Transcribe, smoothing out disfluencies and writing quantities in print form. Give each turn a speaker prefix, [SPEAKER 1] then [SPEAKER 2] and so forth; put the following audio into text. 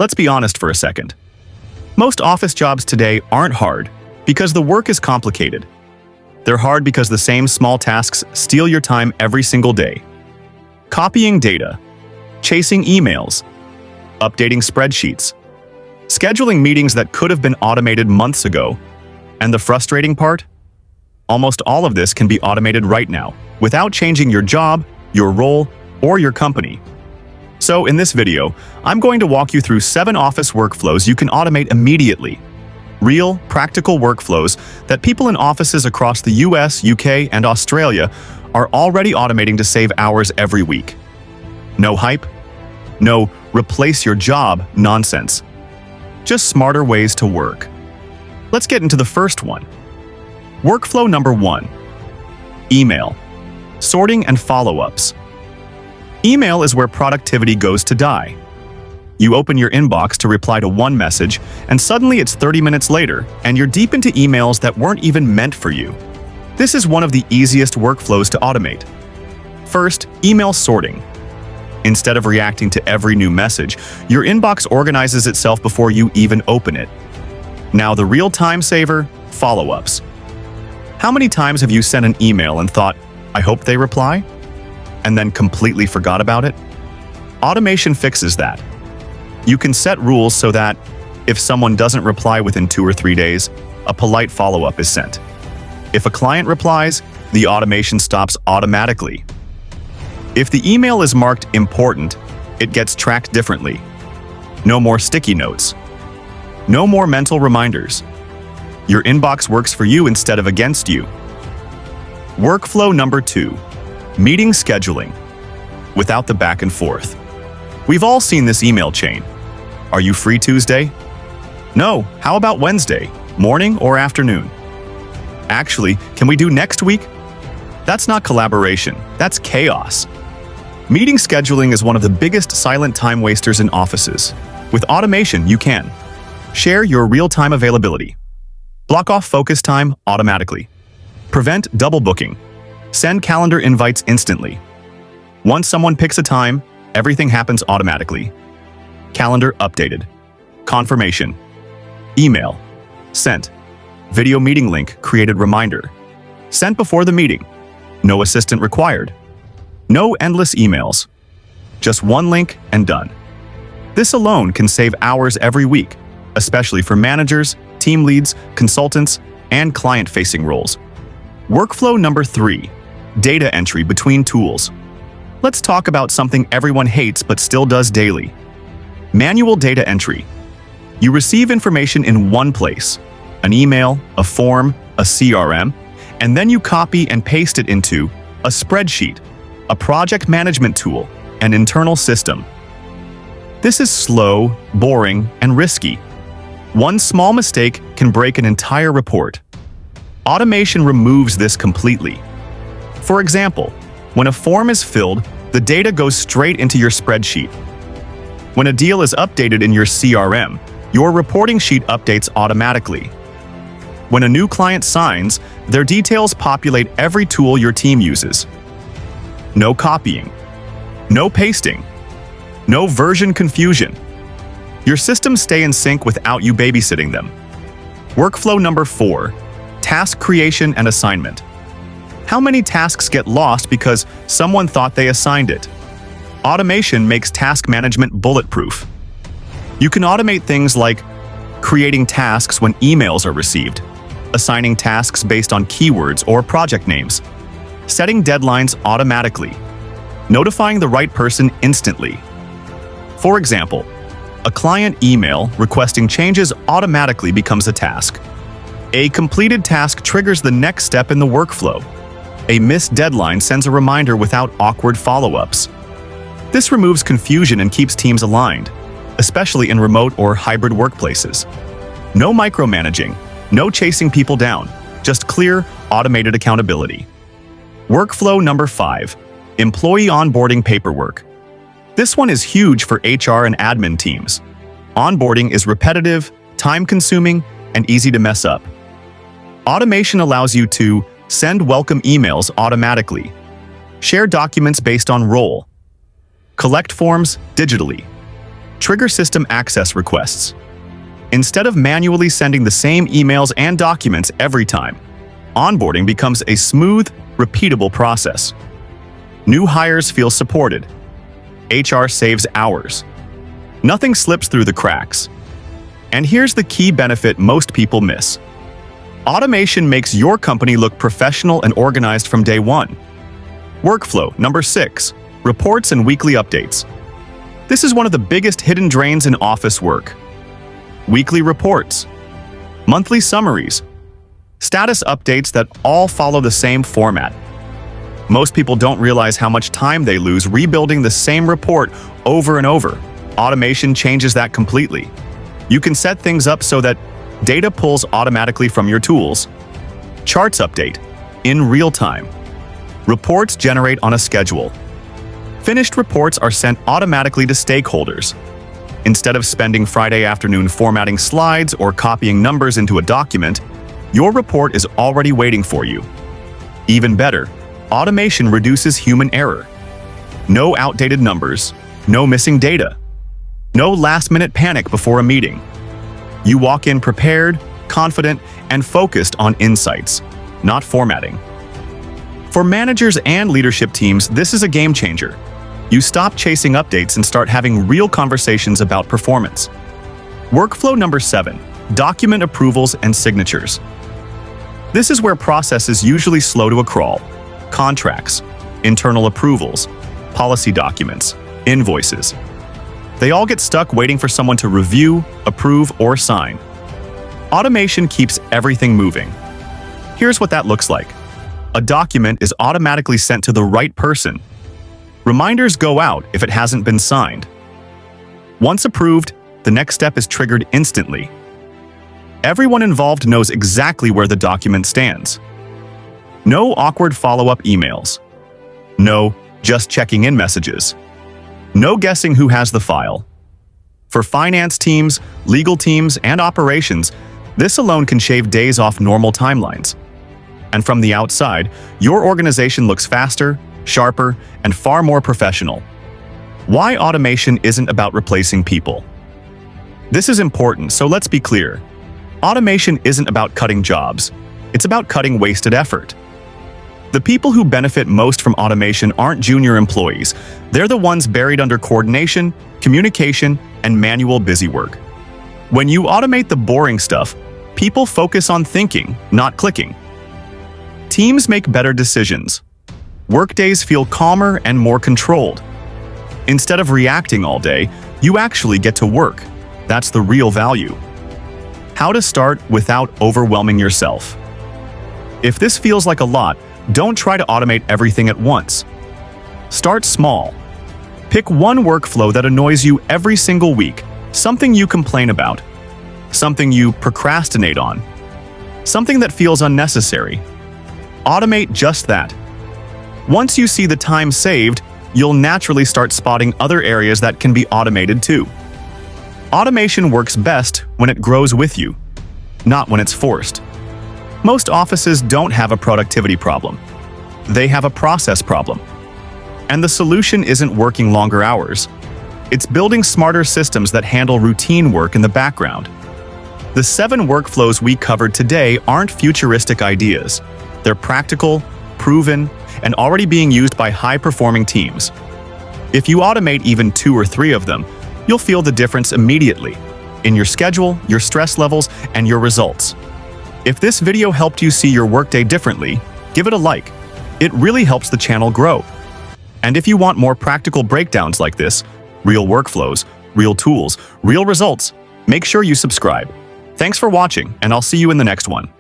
[SPEAKER 1] Let's be honest for a second. Most office jobs today aren't hard because the work is complicated. They're hard because the same small tasks steal your time every single day. Copying data, chasing emails, updating spreadsheets, scheduling meetings that could have been automated months ago. And the frustrating part? Almost all of this can be automated right now, without changing your job, your role, or your company. So in this video, I'm going to walk you through 7 office workflows you can automate immediately. Real, practical workflows that people in offices across the US, UK, and Australia are already automating to save hours every week. No hype? No replace your job nonsense. Just smarter ways to work. Let's get into the first one. Workflow number 1. Email. Sorting and follow-ups. Email is where productivity goes to die. You open your inbox to reply to one message, and suddenly it's 30 minutes later, and you're deep into emails that weren't even meant for you. This is one of the easiest workflows to automate. First, email sorting. Instead of reacting to every new message, your inbox organizes itself before you even open it. Now the real time saver, follow-ups. How many times have you sent an email and thought, I hope they reply? And then completely forgot about it? Automation fixes that. You can set rules so that, if someone doesn't reply within 2 or 3 days, a polite follow-up is sent. If a client replies, the automation stops automatically. If the email is marked important, it gets tracked differently. No more sticky notes. No more mental reminders. Your inbox works for you instead of against you. Workflow number 2. Meeting scheduling. Without the back and forth. We've all seen this email chain. Are you free Tuesday? No, how about Wednesday, morning or afternoon? Actually, can we do next week? That's not collaboration, that's chaos. Meeting scheduling is one of the biggest silent time wasters in offices. With automation, you can share your real-time availability. Block off focus time automatically. Prevent double booking. Send calendar invites instantly. Once someone picks a time, everything happens automatically. Calendar updated. Confirmation. Email. Sent. Video meeting link created reminder. Sent before the meeting. No assistant required. No endless emails. Just one link and done. This alone can save hours every week, especially for managers, team leads, consultants, and client-facing roles. Workflow number 3. Data entry between tools. Let's talk about something everyone hates but still does daily. Manual data entry. You receive information in one place, an email, a form, a CRM, and then you copy and paste it into a spreadsheet, a project management tool, an internal system. This is slow, boring, and risky. One small mistake can break an entire report. Automation removes this completely. For example, when a form is filled, the data goes straight into your spreadsheet. When a deal is updated in your CRM, your reporting sheet updates automatically. When a new client signs, their details populate every tool your team uses. No copying. No pasting. No version confusion. Your systems stay in sync without you babysitting them. Workflow number 4. Task creation and assignment. How many tasks get lost because someone thought they assigned it? Automation makes task management bulletproof. You can automate things like creating tasks when emails are received, assigning tasks based on keywords or project names, setting deadlines automatically, notifying the right person instantly. For example, a client email requesting changes automatically becomes a task. A completed task triggers the next step in the workflow. A missed deadline sends a reminder without awkward follow-ups. This removes confusion and keeps teams aligned, especially in remote or hybrid workplaces. No micromanaging, no chasing people down, just clear, automated accountability. Workflow number 5. Employee onboarding paperwork. This one is huge for HR and admin teams. Onboarding is repetitive, time-consuming, and easy to mess up. Automation allows you to send welcome emails automatically, share documents based on role, collect forms digitally, Trigger system access requests. Instead of manually sending the same emails and documents every time, onboarding becomes a smooth, repeatable process. New hires feel supported. HR saves hours. Nothing slips through the cracks. And here's the key benefit most people miss. Automation makes your company look professional and organized from day one. Workflow number 6, reports and weekly updates. This is one of the biggest hidden drains in office work. Weekly reports, monthly summaries, status updates that all follow the same format. Most people don't realize how much time they lose rebuilding the same report over and over. Automation changes that completely. You can set things up so that data pulls automatically from your tools. Charts update in real time. Reports generate on a schedule. Finished reports are sent automatically to stakeholders. Instead of spending Friday afternoon formatting slides or copying numbers into a document, your report is already waiting for you. Even better, automation reduces human error. No outdated numbers, no missing data, no last-minute panic before a meeting. You walk in prepared, confident, and focused on insights, not formatting. For managers and leadership teams, this is a game changer. You stop chasing updates and start having real conversations about performance. Workflow number 7, document approvals and signatures. This is where processes usually slow to a crawl. Contracts, internal approvals, policy documents, invoices. They all get stuck waiting for someone to review, approve, or sign. Automation keeps everything moving. Here's what that looks like. A document is automatically sent to the right person. Reminders go out if it hasn't been signed. Once approved, the next step is triggered instantly. Everyone involved knows exactly where the document stands. No awkward follow-up emails. No just checking in messages. No guessing who has the file. For finance teams, legal teams, and operations, this alone can shave days off normal timelines. And from the outside, your organization looks faster, sharper, and far more professional. Why automation isn't about replacing people? This is important, so let's be clear. Automation isn't about cutting jobs. It's about cutting wasted effort. The people who benefit most from automation aren't junior employees. They're the ones buried under coordination, communication, and manual busywork. When you automate the boring stuff, people focus on thinking, not clicking. Teams make better decisions. Workdays feel calmer and more controlled. Instead of reacting all day, you actually get to work. That's the real value. How to start without overwhelming yourself. If this feels like a lot, don't try to automate everything at once. Start small. Pick one workflow that annoys you every single week, something you complain about, something you procrastinate on, something that feels unnecessary. Automate just that. Once you see the time saved, you'll naturally start spotting other areas that can be automated too. Automation works best when it grows with you, not when it's forced. Most offices don't have a productivity problem. They have a process problem. And the solution isn't working longer hours. It's building smarter systems that handle routine work in the background. The 7 workflows we covered today aren't futuristic ideas. They're practical, proven, and already being used by high-performing teams. If you automate even 2 or 3 of them, you'll feel the difference immediately in your schedule, your stress levels, and your results. If this video helped you see your workday differently, give it a like. It really helps the channel grow. And if you want more practical breakdowns like this, real workflows, real tools, real results, make sure you subscribe. Thanks for watching, and I'll see you in the next one.